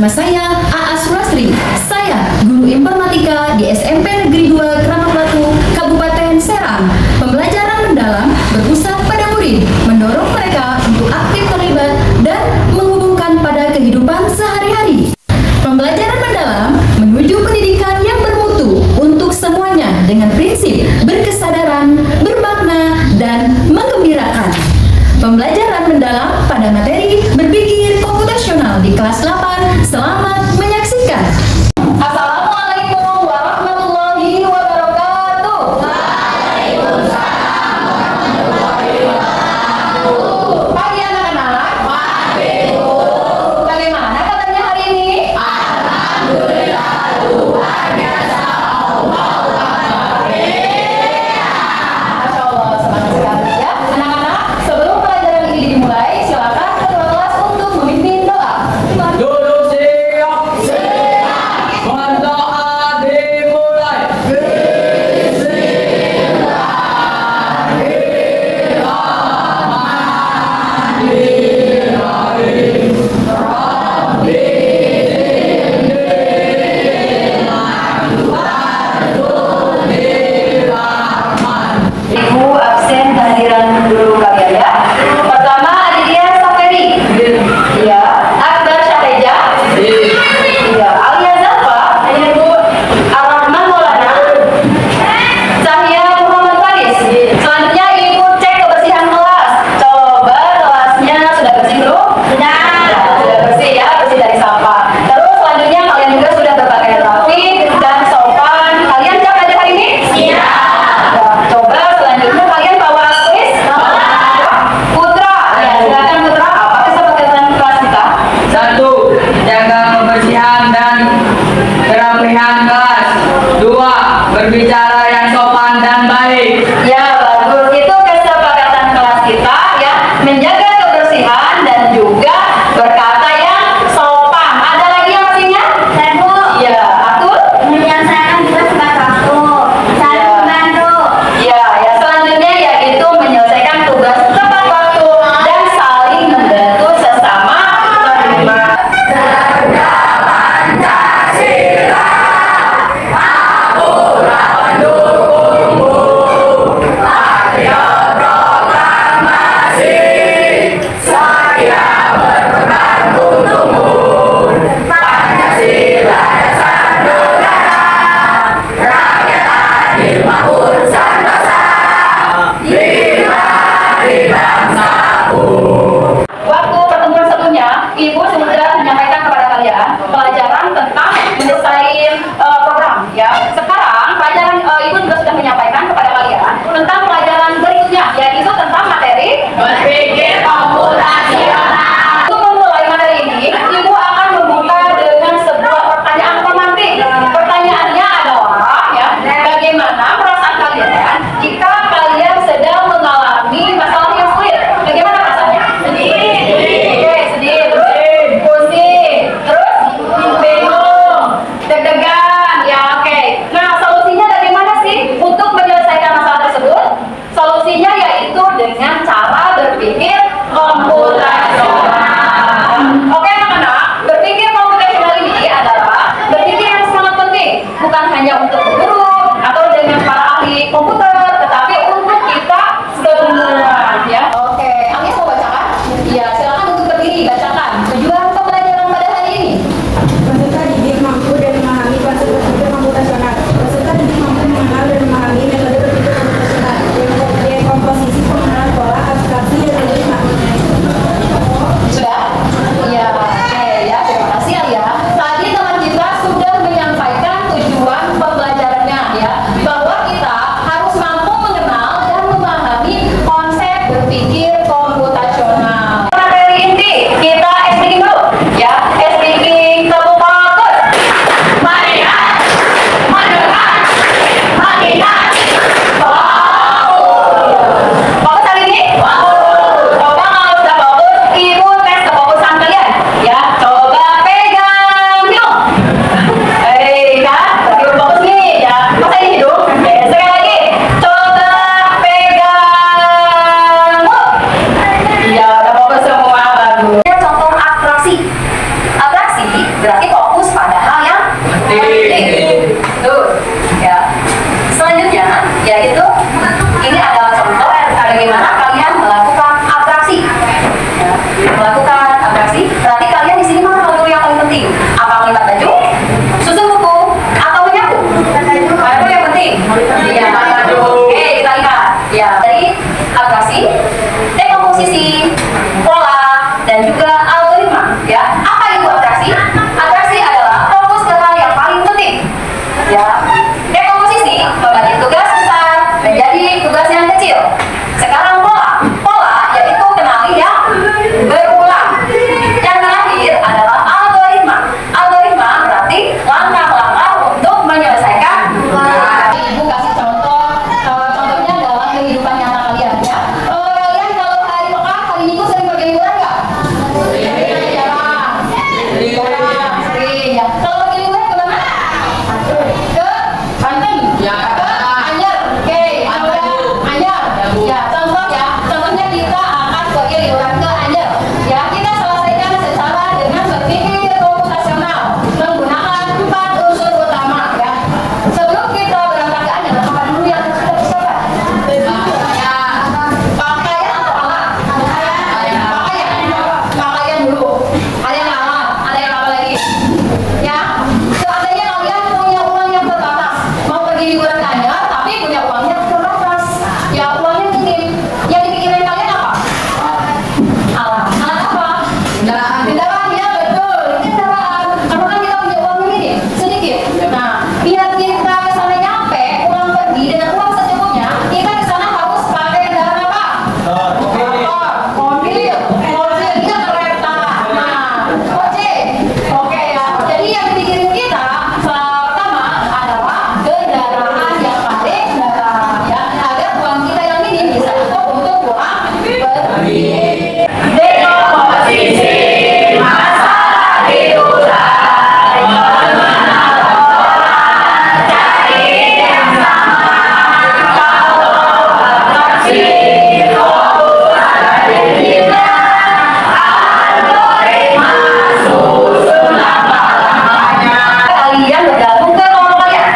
Nama saya Aa Surastri. Saya guru informatika di SMP Negeri 2 Kramat Batu, Kabupaten Serang. Pembelajaran mendalam berpusat pada murid, mendorong mereka untuk aktif terlibat dan menghubungkan pada kehidupan sehari-hari. Pembelajaran mendalam menuju pendidikan yang bermutu untuk semuanya dengan prinsip berkesadaran, bermakna, dan menggembirakan. Pembelajaran mendalam pada materi berpikir komputasional di kelas 8. Selamat menyaksikan. Assalamualaikum warahmatullahi wabarakatuh. Waalaikumsalam warahmatullahi wabarakatuh. Pagi anak-anak. Pagi. Bagaimana kabarnya hari ini? Alhamdulillah luar biasa. Masya Allah, semangat sekali ya anak-anak. Sebelum pelajaran ini dimulai, silakan ketua kelas untuk memimpin doa. Duduk siap. Siap. Berdoa dimulai. Ibu absen kehadiran guru kalian ya. Pertama Aditya Saferi. Iya. Akbar Syaheja. Iya. Alia Zalfa. Ibu. Ar-Rahman Maulana. Cahya Muhammad Faris. Selanjutnya Ibu cek kebersihan kelas. Coba kelasnya sudah bersih belum? Sudah. Sudah bersih ya, bersih dari sampah. Terus selanjutnya kalian juga sudah berpakaian rapi dan sopan. Kalian siap belajar hari ini? Siap. Coba selanjutnya kalian bawa kuis. Putra, ya silakan Putra. Apa kesepakatan kelas kita? 1. Jaga kebersihan dan kerapihan kelas. 2. Berbicara yang sopan dan baik. Ya bagus, itu kesepakatan kelas kita ya, menjaga kebersihan dan juga berkata yang sopan. Ada lagi yang pastinya? Bu. Ya, aku Menyelesaikan tugas tepat waktu, saling membantu. ya, selanjutnya yaitu menyelesaikan tugas tepat waktu dan saling membantu sesama penerima. Pancasila, Aturan Iya. Oke, kita lihat. Ya, dari atraksi, dekomposisi, pola, dan juga algoritma. Ya, apa itu atraksi? Atraksi adalah fokus ke hal yang paling penting. Ya, dekomposisi membagi tugas besar menjadi tugas yang kecil. Sekarang pola, pola yaitu kenali yang berulang. Yang terakhir adalah algoritma. Algoritma berarti langkah-langkah untuk menyelesaikan. Ibu kasih contoh, contohnya dalam kehidupan nyata kalian ya. Kalian kalau hari pekan, hari Minggu sering pergi liburan nggak? Jarang, sering ya. Kalau pergi liburan ke mana? Ke Banten. Ya. Ke Anyer. Oke, Anyer. Ya, contoh ya. Contohnya kita akan pergi liburan ke Anyer. Ya, kita selesaikan secara dengan berpikir komputasional menggunakan 4 unsur utama ya. Sebelum kita berangkat ke Anyer, apa dulu yang harus kita persiapkan? Pakaian atau alat? Pakaian dulu. Ada yang alat, ada yang apa lagi? Ya, seandainya kalian punya uang yang terbatas, mau pergi liburan ke Anyer, tapi punya uangnya terbatas. Ya, uangnya minim. Yang dipikirin kalian apa? Alat. Alat apa? Kendaraan ya, betul. Kendaraan. Karena kan kita punya uang minim, sedikit. Nah, biar kita ke sana nyampe, pulang pergi dengan uang secukupnya, kita ke sana harus pakai kendaraan apa? Mobil, mobilnya kereta. Nah, ojek. Oke ya. Jadi yang dipikirin kita pertama adalah kendaraan yang paling murah ya, agar uang kita yang minim bisa cukup untuk pulang pergi. Dekomposisi masalah diurai mengenal orang cari yang sama. Kalau atraksi fokus ada di kita, algoritma susun langkah-langkahnya. Kalian bergabung ke kelompok kalian.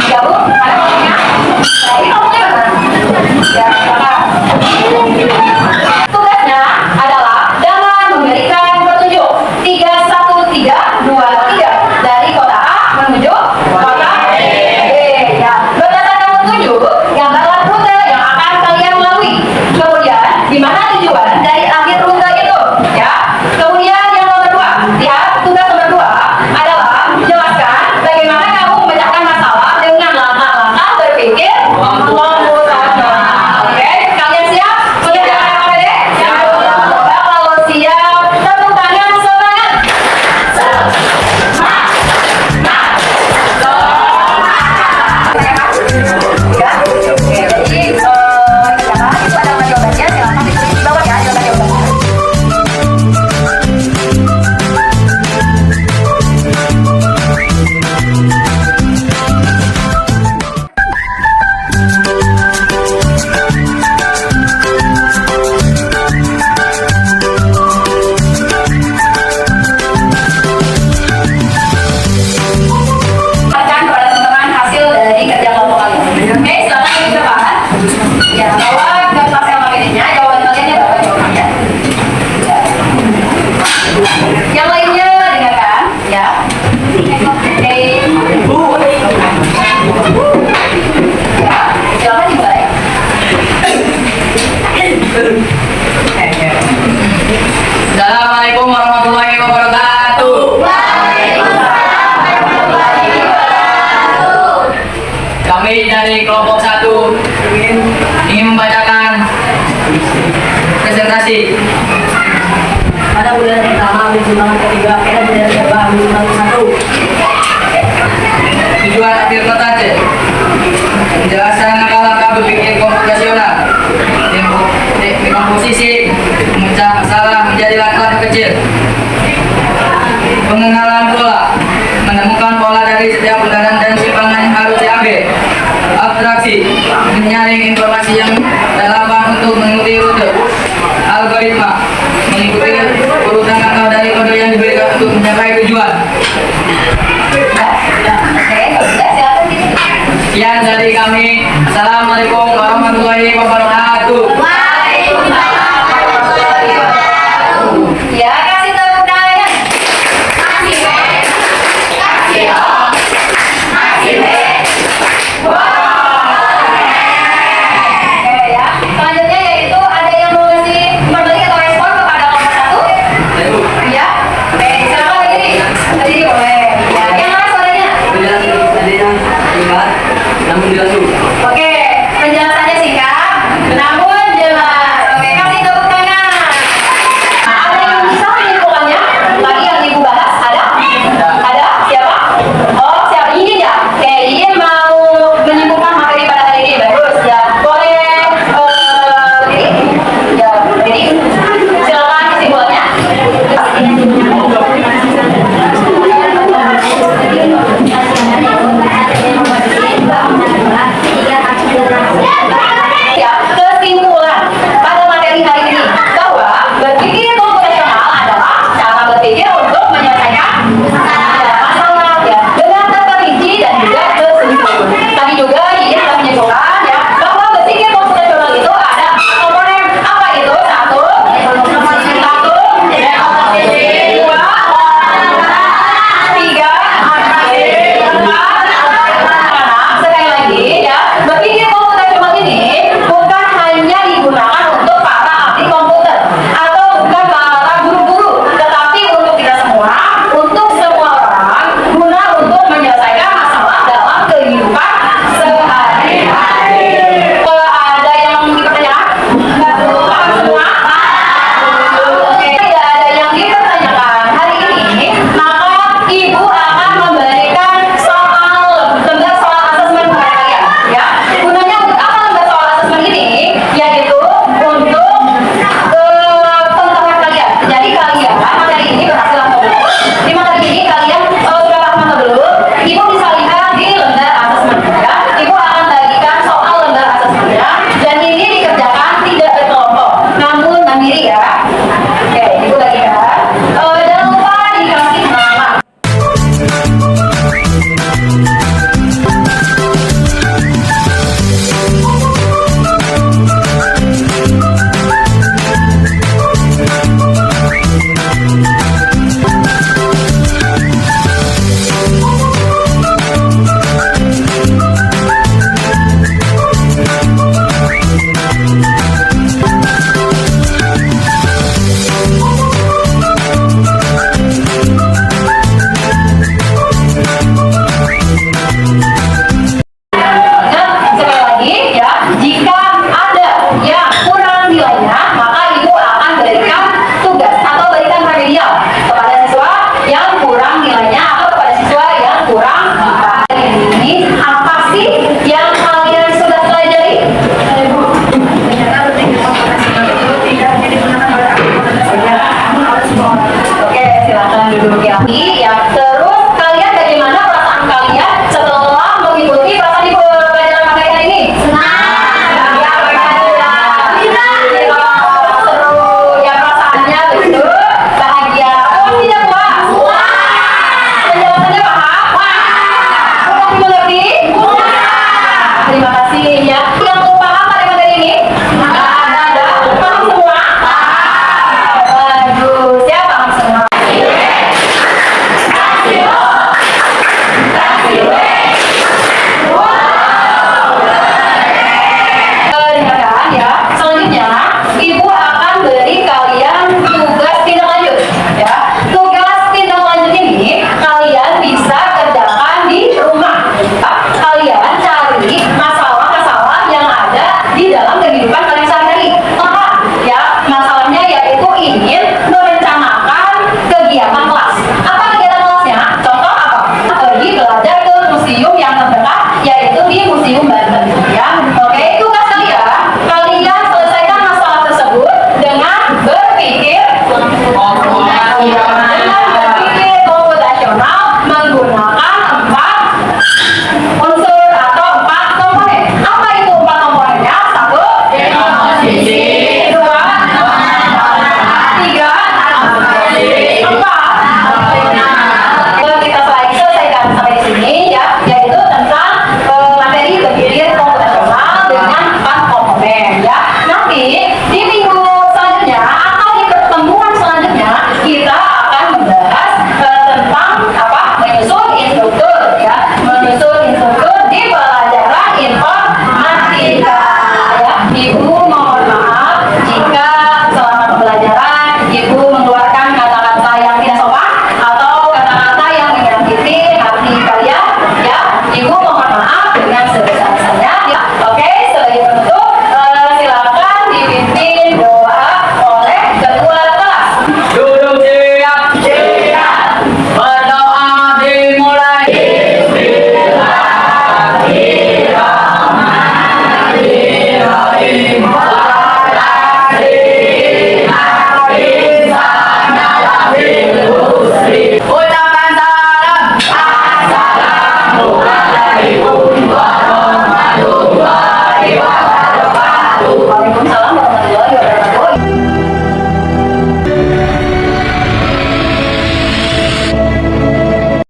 Gabung ada kelompoknya. Jadi kelompoknya mana? Ya, silakan. Tugasnya adalah dengan memberikan petunjuk 3, 1, 3, 2, 3 dari kota A menuju kota B. Ya, berdasarkan petunjuk, gambarlah rute yang akan kalian lalui. Kemudian, di mana tujuan dari akhir rute itu? Ya. Kemudian yang nomor 2, lihat tugas nomor 2 adalah jelaskan bagaimana kamu memecahkan masalah dengan langkah-langkah berpikir komputasional. Oke, kalian siap? Sudah pakai APD? Coba kalau siap, tepuk tangan semangat. Ya, oke. Jadi, silakan itu adalah jawabannya. Silakan ditulis di bawah ya, jawabannya. Akan kepada teman-teman hasil dari kerja kelompok kalian. Oke, silakan di depan. Ya, bawa kertas yang APD-nya, jawaban kalian ya, bawa jawabannya. Ya. Yang lainnya dengarkan, ya. Oke. Ya, silakan dimulai. Assalamualaikum warahmatullahi wabarakatuh. Kami dari kelompok 1 ingin membacakan presentasi. Pada bulan pertama, Wisma ketiga, era bulan kedua, Wisma satu. Tujuan akhir kota C. Penjelasan langkah-langkah berpikir komputasional. Dekomposisi memecah masalah menjadi langkah kecil. Pengenalan pola. Menemukan pola dari setiap kendaraan dan simpangan yang harus diambil. Abstraksi. Menyaring informasi yang relevan untuk mengikuti rute. Algoritma. Mengikuti urutan langkah dari kode yang diberikan untuk mencapai tujuan. Oke, sudah silakan. Sekian dari kami. Assalamualaikum warahmatullahi wabarakatuh.